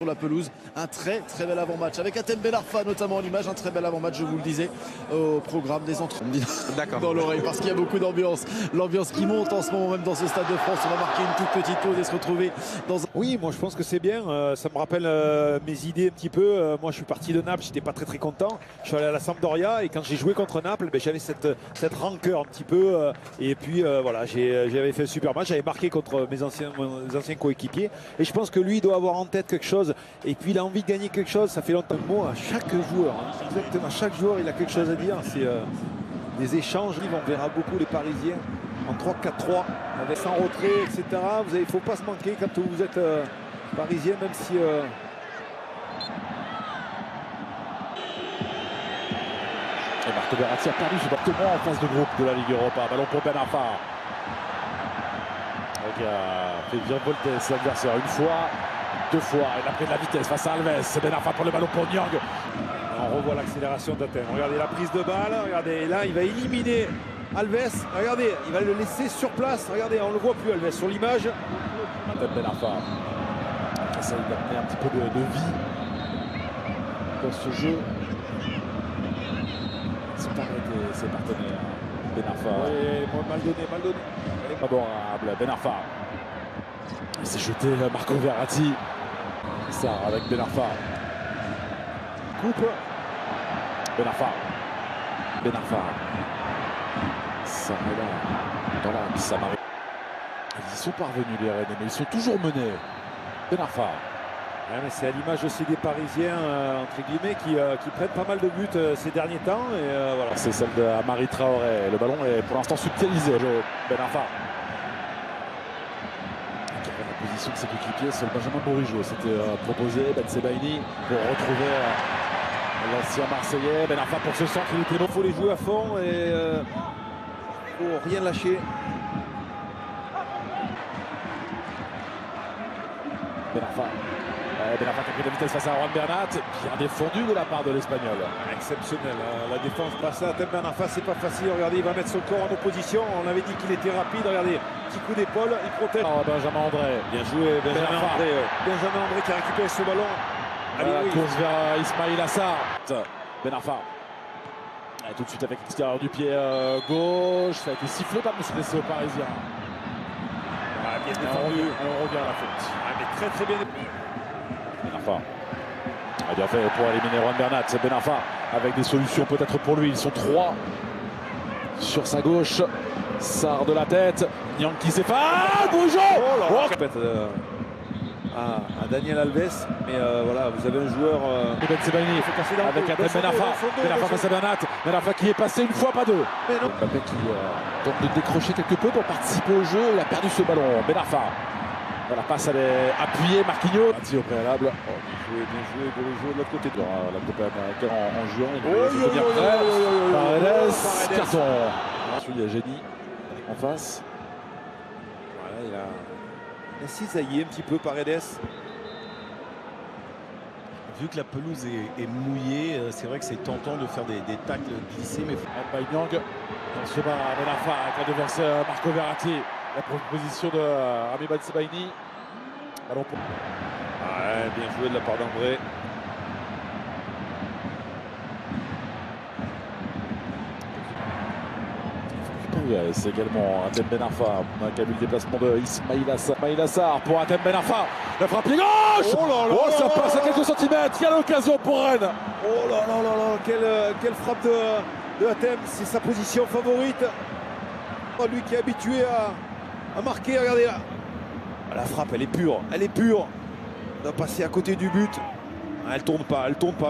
Sur la pelouse, un très bel avant-match avec Hatem Ben Arfa notamment en image, un très bel avant-match, je vous le disais, au programme des entraînements dans l'oreille parce qu'il y a beaucoup d'ambiance, l'ambiance qui monte en ce moment même dans ce Stade de France. On va marquer une toute petite pause et se retrouver dans un... Oui, moi je pense que c'est bien, ça me rappelle mes idées un petit peu. Moi je suis parti de Naples, j'étais pas très content, je suis allé à la Sampdoria et quand j'ai joué contre Naples, j'avais cette rancœur un petit peu et puis voilà, j'avais fait un super match, j'avais marqué contre mes anciens coéquipiers et je pense que lui doit avoir en tête quelque chose et puis il a envie de gagner quelque chose. Ça fait longtemps. Moi, à chaque joueur, exactement, chaque joueur il a quelque chose à dire. C'est des échanges, on verra beaucoup les Parisiens en 3-4-3 avec sans retrait, etc. Il ne faut pas se manquer quand vous êtes parisien, même si et Marco Verratti a perdu ce bâtiment en phase de groupe de la Ligue Europa. Ballon pour Ben Arfa. Il a fait virevolter ses adversaires une fois, deux fois. Il a pris de la vitesse face à Alves. C'est Ben Arfa pour le ballon pour Nyang. on revoit l'accélération d'Athènes. Regardez la prise de balle. Regardez, là il va éliminer Alves. Regardez, il va le laisser sur place. Regardez, on ne le voit plus Alves sur l'image. Ben Arfa qui essaye d'amener un petit peu de vie dans ce jeu. C'est pas arrêté ses partenaires. Ben Arfa. Oui, mal donné. Favorable. Ben Arfa. Il s'est jeté Marco Verratti. Ça avec Ben Arfa. Coupe. Ben Arfa. Ça là. Dans l'axe, ça m'arrive. Ils y sont parvenus les Rennes, mais ils sont toujours menés. Ben Arfa. Ouais, mais c'est à l'image aussi des Parisiens, entre guillemets, qui prennent pas mal de buts ces derniers temps. Et voilà. C'est celle de Amari Traoré. Le ballon est pour l'instant subtilisé. Ben Arfa. Qui avait la position de ses coéquipiers sur le Benjamin Bourigeaud. C'était proposé Ben Sebaini pour retrouver l'ancien Marseillais. Ben Arfa pour ce centre, il était bon. Il faut les jouer à fond et faut rien lâcher. Ben Arfa. Ben Arfa qui a pris de la vitesse face à Juan Bernat. Bien défendu de la part de l'Espagnol. Exceptionnel. La défense passe à Ben Arfa, c'est pas facile. Regardez, il va mettre son corps en opposition. On avait dit qu'il était rapide. Regardez, petit coup d'épaule, il protège. Benjamin André. Bien joué, Benjamin André. Benjamin André qui a récupéré ce ballon. Allez, course vers Ismail Assar. Ben Arfa. Tout de suite avec l'extérieur du pied gauche. Ça a été sifflé par M. Laissé aux Parisiens. Bien défendu. On revient à la faute. Mais très bien. Ben Arfa a bien fait pour éliminer Juan Bernat. C'est Ben Arfa avec des solutions peut-être pour lui. Ils sont trois sur sa gauche. Sarr de la tête. Nyang qui s'efface. Bourigeaud À Daniel Alves, mais voilà, vous avez un joueur Ben Sebaini il faut passer dans avec Hatem Ben Arfa. Ben Arfa face à Bernat. Ben Arfa qui est passé une fois, pas deux. Mbappé qui tente de décrocher quelque peu pour participer au jeu. Il a perdu ce ballon. Ben Arfa. La passe, elle est appuyée. Marquinhos. Un tir au préalable. bien joué, Bourigeaud de l'autre côté. La Coupe américaine en juin. Il va Paredes. Carton. Ensuite, il y a Génie en face. Voilà, il a cisaillé un petit peu Paredes. Vu que la pelouse est mouillée, c'est vrai que c'est tentant de faire des tacles glissés, mais Nyang dans ce bas à Ben Arfa qui a devancé Marco Verratti. La proposition de Rami Ben Sebaini. Ballon pour... Ouais, bien joué de la part d'André. C'est également Hatem Ben Arfa qui a vu le déplacement de Ismail Assar pour Hatem Ben Arfa. La frappe pied gauche. Oh, ça passe à quelques centimètres. Il y a l'occasion pour Rennes. Oh là là là là, quelle frappe de Hatem. C'est sa position favorite. Oh, lui qui est habitué à marquer, regardez là. La frappe, elle est pure. On a passé à côté du but. Elle tourne pas.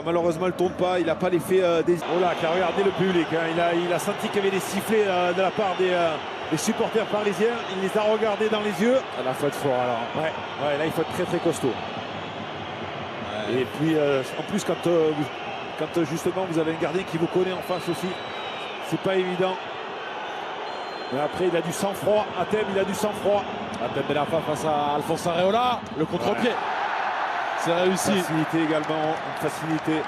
Malheureusement, elle tourne pas. Il n'a pas l'effet des... Oh là, car regardez le public. Hein. Il a senti qu'il y avait des sifflets de la part des supporters parisiens. Il les a regardés dans les yeux. À la fois de fort alors. Ouais, là, il faut être très costaud. Ouais. Et puis, en plus, quand justement vous avez un gardien qui vous connaît en face aussi, c'est pas évident. Mais après, il a du sang-froid. Hatem, il a du sang-froid. Hatem Ben Arfa face à Alphonse Areola. Le contre-pied. C'est réussi. Facilité également, une facilité.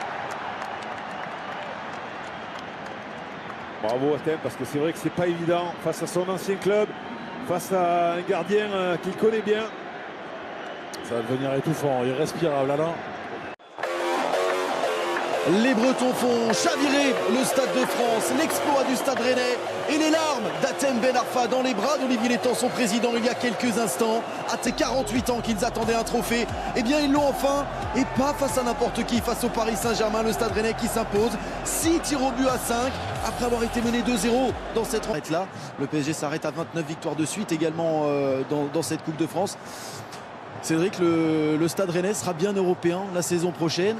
Bravo Hatem, parce que c'est vrai que c'est pas évident face à son ancien club, face à un gardien qu'il connaît bien. Ça va devenir étouffant, irrespirable Alain. Les Bretons font chavirer le Stade de France, l'exploit du Stade Rennais et les larmes d'Hatem Ben Arfa dans les bras d'Olivier Létang, son président, il y a quelques instants. À tes 48 ans qu'ils attendaient un trophée, eh bien ils l'ont enfin, et pas face à n'importe qui, face au Paris Saint-Germain, le Stade Rennais qui s'impose 6 tirs au but à 5 après avoir été mené 2-0 dans cette rencontre là. Le PSG s'arrête à 29 victoires de suite également dans cette Coupe de France. Cédric, le Stade Rennais sera bien européen la saison prochaine.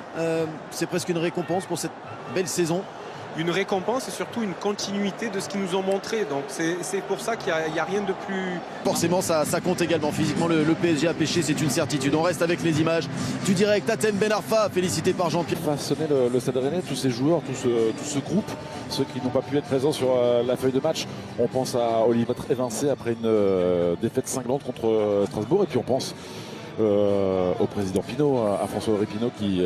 C'est presque une récompense pour cette belle saison. Une récompense et surtout une continuité de ce qu'ils nous ont montré. Donc c'est pour ça qu'il n'y a rien de plus... Forcément, ça compte également. Physiquement, le PSG a pêché, c'est une certitude. On reste avec les images du direct. Hatem Ben Arfa, félicité par Jean-Pierre. Façonner le Stade Rennais, tous ces joueurs, tout ce groupe, ceux qui n'ont pas pu être présents sur la feuille de match. On pense à Olivier évincé après une défaite cinglante contre Strasbourg. Et puis on pense au président Pinault, à François-Henri Pinault qui...